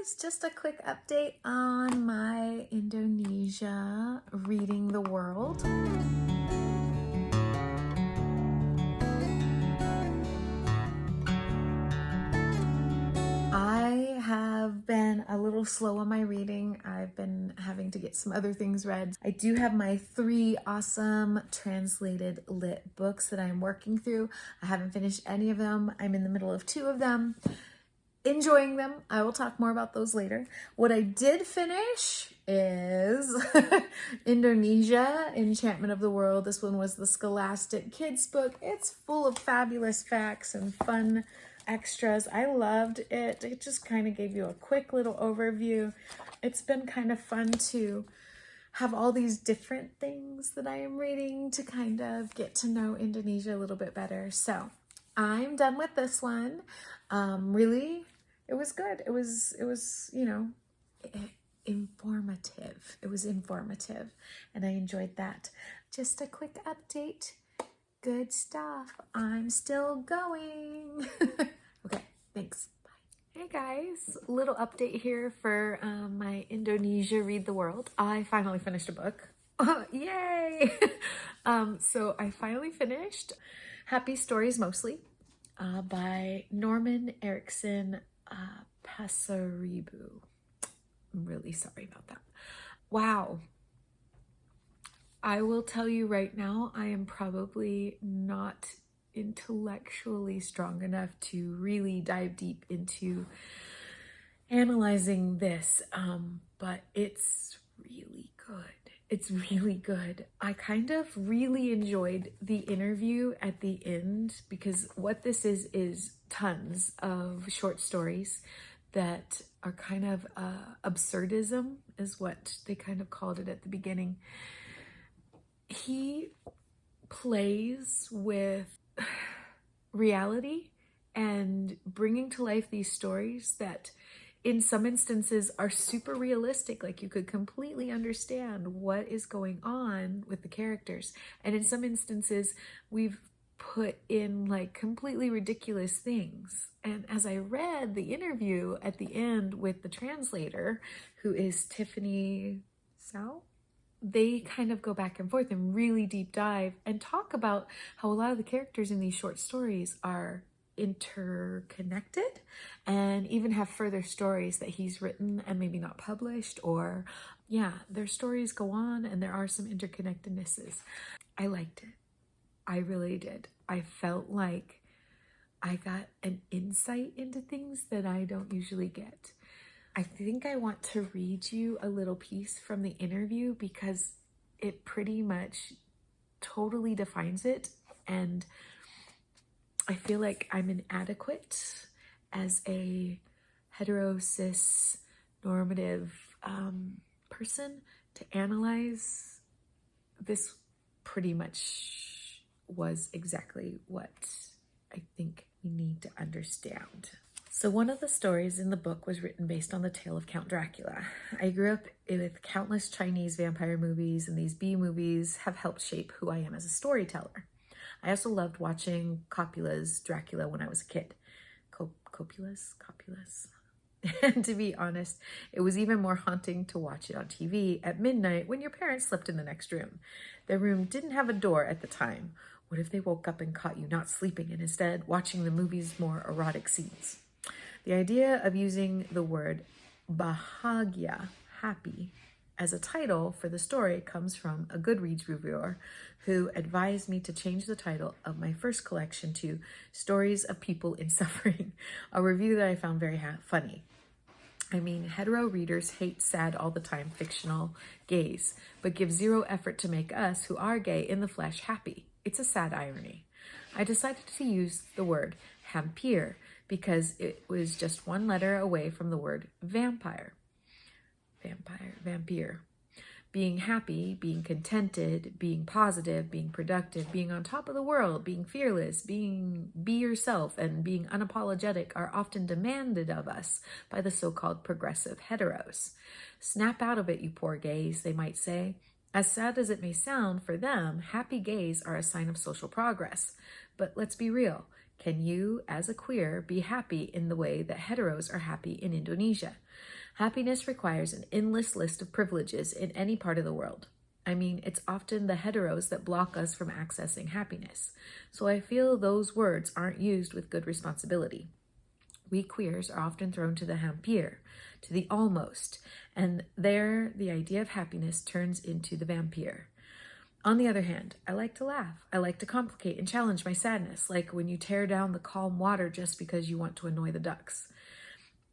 guys, just a quick update on my Indonesia reading the world. I have been a little slow on my reading. I've been having to get some other things read. I do have my 3 awesome translated lit books that I'm working through. I haven't finished any of them. I'm in the middle of 2 of them. Enjoying them. I will talk more about those later. What I did finish is Indonesia, Enchantment of the World. This one was the Scholastic Kids book. It's full of fabulous facts and fun extras. I loved it. It just kind of gave you a quick little overview. It's been kind of fun to have all these different things that I am reading to kind of get to know Indonesia a little bit better. So I'm done with this one. Really, it was good. It was, you know, informative. It was informative and I enjoyed that. Just a quick update. Good stuff. I'm still going. Okay, thanks. Bye. Hey guys, little update here for my Indonesia Read the World. I finally finished a book. Yay! So I finally finished Happy Stories Mostly by Norman Erikson Pasaribu. I'm really sorry about that. Wow. I will tell you right now, I am probably not intellectually strong enough to really dive deep into analyzing this, but it's really good. It's really good. I kind of really enjoyed the interview at the end because what this is tons of short stories that are kind of absurdism is what they kind of called it at the beginning. He plays with reality and bringing to life these stories that in some instances are super realistic, like you could completely understand what is going on with the characters. And in some instances, we've put in like completely ridiculous things. And as I read the interview at the end with the translator, who is Tiffany Sao, they kind of go back and forth and really deep dive and talk about how a lot of the characters in these short stories are interconnected and even have further stories that he's written and maybe not published, or yeah, their stories go on and there are some interconnectednesses. I liked it. I really did. I felt like I got an insight into things that I don't usually get. I think I want to read you a little piece from the interview because it pretty much totally defines it, and I feel like I'm inadequate as a hetero cis normative person to analyze. This pretty much was exactly what I think we need to understand. So one of the stories in the book was written based on the tale of Count Dracula. I grew up with countless Chinese vampire movies, and these B movies have helped shape who I am as a storyteller. I also loved watching Coppola's Dracula when I was a kid. Coppola's? And to be honest, it was even more haunting to watch it on TV at midnight when your parents slept in the next room. Their room didn't have a door at the time. What if they woke up and caught you not sleeping and instead watching the movie's more erotic scenes? The idea of using the word bahagia, happy, as a title for the story comes from a Goodreads reviewer who advised me to change the title of my first collection to Stories of People in Suffering, a review that I found very funny. I mean, hetero readers hate sad all the time fictional gays, but give zero effort to make us who are gay in the flesh happy. It's a sad irony. I decided to use the word hampir because it was just one letter away from the word vampire. Vampire. Being happy, being contented, being positive, being productive, being on top of the world, being fearless, be yourself, and being unapologetic are often demanded of us by the so-called progressive heteros. Snap out of it, you poor gays, they might say. As sad as it may sound, for them, happy gays are a sign of social progress. But let's be real. Can you, as a queer, be happy in the way that heteros are happy in Indonesia? Happiness requires an endless list of privileges in any part of the world. I mean, it's often the heteros that block us from accessing happiness. So I feel those words aren't used with good responsibility. We queers are often thrown to the hampir, to the almost, and there the idea of happiness turns into the vampire. On the other hand, I like to laugh. I like to complicate and challenge my sadness, like when you tear down the calm water just because you want to annoy the ducks.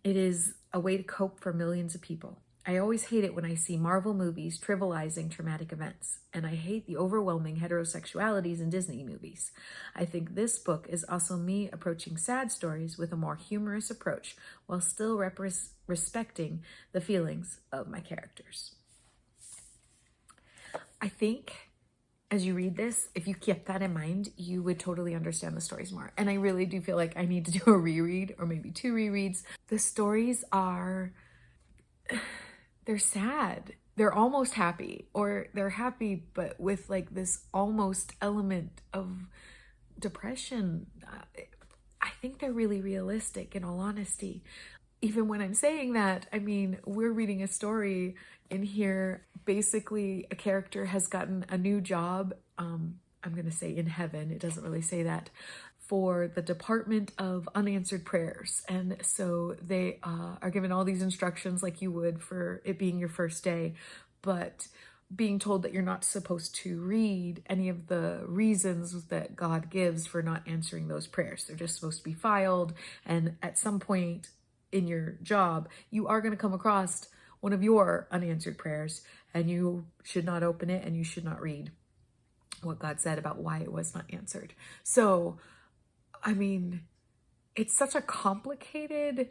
It is a way to cope for millions of people. I always hate it when I see Marvel movies trivializing traumatic events, and I hate the overwhelming heterosexualities in Disney movies. I think this book is also me approaching sad stories with a more humorous approach while still respecting the feelings of my characters. I think as you read this, if you kept that in mind, you would totally understand the stories more. And I really do feel like I need to do a reread or maybe 2 rereads. The stories are... they're sad. They're almost happy, or they're happy, but with like this almost element of depression. I think they're really realistic, in all honesty. Even when I'm saying that, I mean, we're reading a story in here. Basically, a character has gotten a new job. I'm going to say in heaven. It doesn't really say that. For the Department of Unanswered Prayers. And so they are given all these instructions like you would for it being your first day, but being told that you're not supposed to read any of the reasons that God gives for not answering those prayers. They're just supposed to be filed. And at some point in your job, you are going to come across one of your unanswered prayers, and you should not open it and you should not read what God said about why it was not answered. So I mean, it's such a complicated,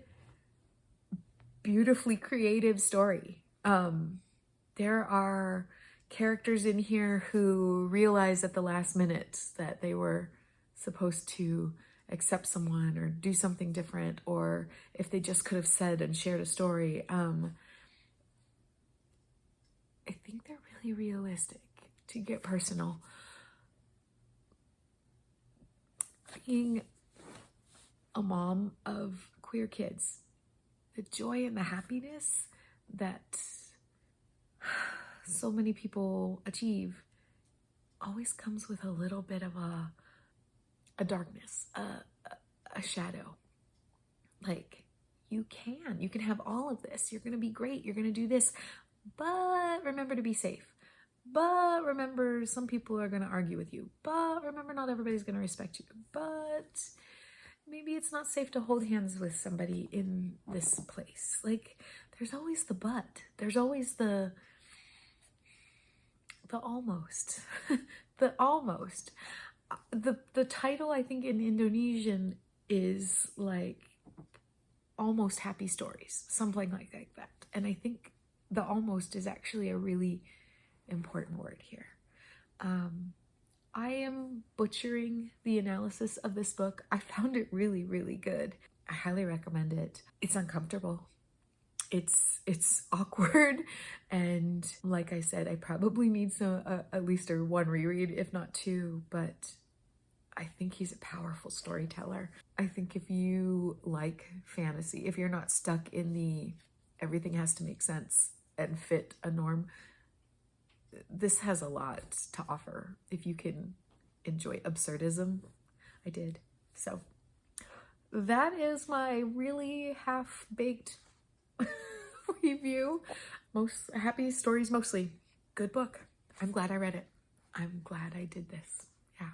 beautifully creative story. There are characters in here who realize at the last minute that they were supposed to accept someone or do something different, or if they just could have said and shared a story. I think they're really realistic, to get personal. Being a mom of queer kids, the joy and the happiness that so many people achieve always comes with a little bit of a darkness, a shadow. Like, you can have all of this. You're going to be great. You're going to do this, but remember to be safe. But remember, some people are going to argue with you. But remember, not everybody's going to respect you. But maybe it's not safe to hold hands with somebody in this place. Like, there's always the but. There's always the almost. The almost. The title, I think, in Indonesian is like almost happy stories. Something like that. And I think the almost is actually a really important word here. I am butchering the analysis of this book. I found it really, really good. I highly recommend it. It's uncomfortable. It's awkward, and like I said, I probably need at least one reread, if not 2. But I think he's a powerful storyteller. I think if you like fantasy, if you're not stuck in the everything has to make sense and fit a norm, this has a lot to offer. If you can enjoy absurdism, I did. So that is my really half-baked review. Most happy stories, mostly. Good book. I'm glad I read it. I'm glad I did this. Yeah.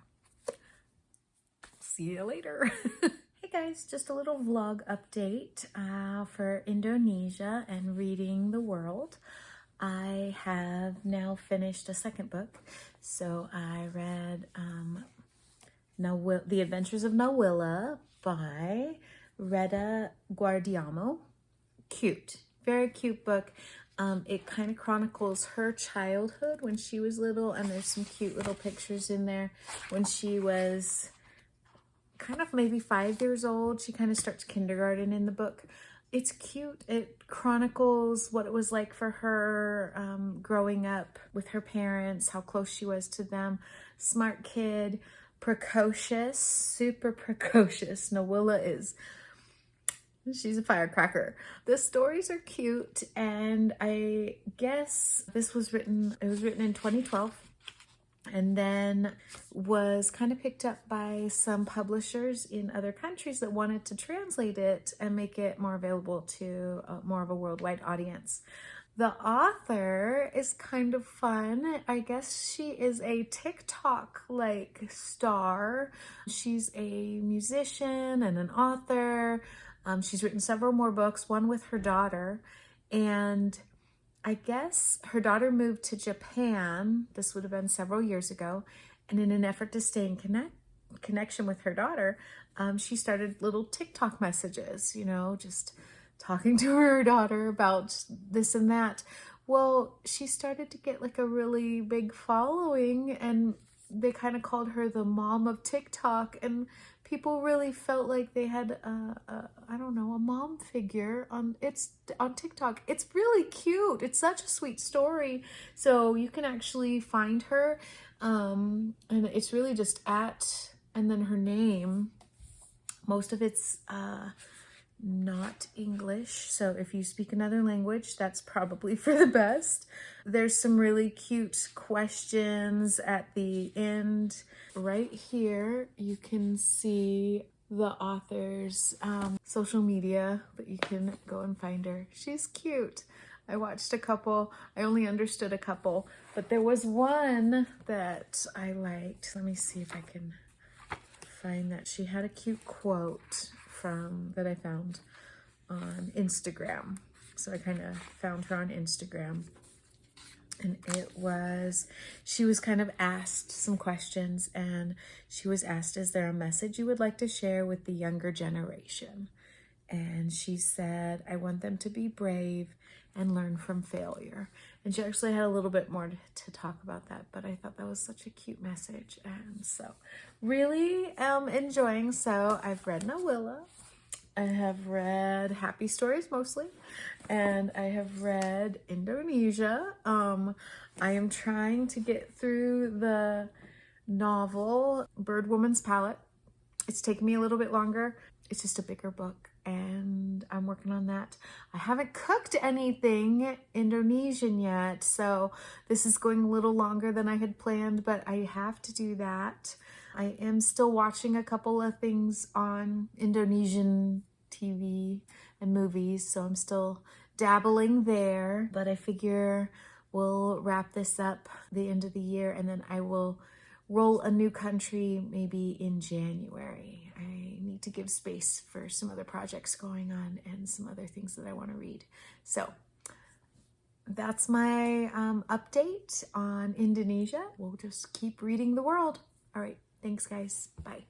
See you later. Hey guys, just a little vlog update for Indonesia and reading the world. I have now finished a second book. So I read The Adventures of Na Willa by Reda Gaudiamo. Cute. Very cute book. It kind of chronicles her childhood when she was little, and there's some cute little pictures in there when she was kind of maybe 5 years old. She kind of starts kindergarten in the book. It's cute. It chronicles what it was like for her growing up with her parents, how close she was to them. Smart kid, precocious, super precocious. Na Willa she's a firecracker. The stories are cute, and I guess it was written in 2012, and then was kind of picked up by some publishers in other countries that wanted to translate it and make it more available to more of a worldwide audience. The author is kind of fun. I guess she is a TikTok like star. She's a musician and an author. She's written several more books, one with her daughter, and I guess her daughter moved to Japan. This would have been several years ago, and in an effort to stay in connection with her daughter, she started little TikTok messages, you know, just talking to her daughter about this and that. Well, she started to get like a really big following, and they kind of called her the mom of TikTok, and people really felt like they had I don't know, a mom figure on TikTok. It's really cute. It's such a sweet story. So you can actually find her, and it's really just at, and then her name. Most of it's not English, so if you speak another language, that's probably for the best. There's some really cute questions at the end. Right here you can see the author's social media, but you can go and find her. She's cute. I watched a couple. I only understood a couple, but there was one that I liked. Let me see if I can find that. She had a cute quote that I found on Instagram. So I kind of found her on Instagram, and she was kind of asked some questions, and she was asked, is there a message you would like to share with the younger generation? And she said, I want them to be brave and learn from failure. And she actually had a little bit more to talk about that, but I thought that was such a cute message. And so really enjoying. So I've read Na Willa. I have read Happy Stories mostly, and I have read Indonesia. I am trying to get through the novel Bird Woman's Palette. It's taken me a little bit longer. It's just a bigger book, and I'm working on that. I haven't cooked anything Indonesian yet, so this is going a little longer than I had planned, but I have to do that. I am still watching a couple of things on Indonesian TV and movies, so I'm still dabbling there, but I figure we'll wrap this up the end of the year, and then I will roll a new country maybe in January. I need to give space for some other projects going on and some other things that I want to read. So that's my update on Indonesia. We'll just keep reading the world. All right. Thanks, guys. Bye.